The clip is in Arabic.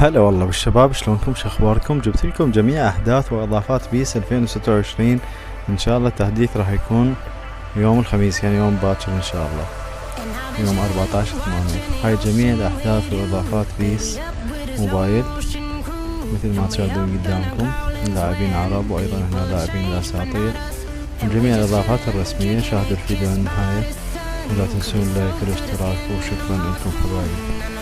هلا والله بالشباب، شلونكم؟ شخباركم؟ جبت لكم جميع احداث واضافات بيس 2026. ان شاء الله التحديث راح يكون يوم الخميس، يعني يوم باكر ان شاء الله، يوم 14/8. هاي جميع الاحداث واضافات بيس موبايل مثل ما تشاهدون قدامكم، لاعبين عرب وايضا هنا لاعبين الاساطير، جميع الاضافات الرسمية. شاهدوا الفيديو للنهاية ولا تنسون اللايك والاشتراك، وشكرا لكم حبايبي.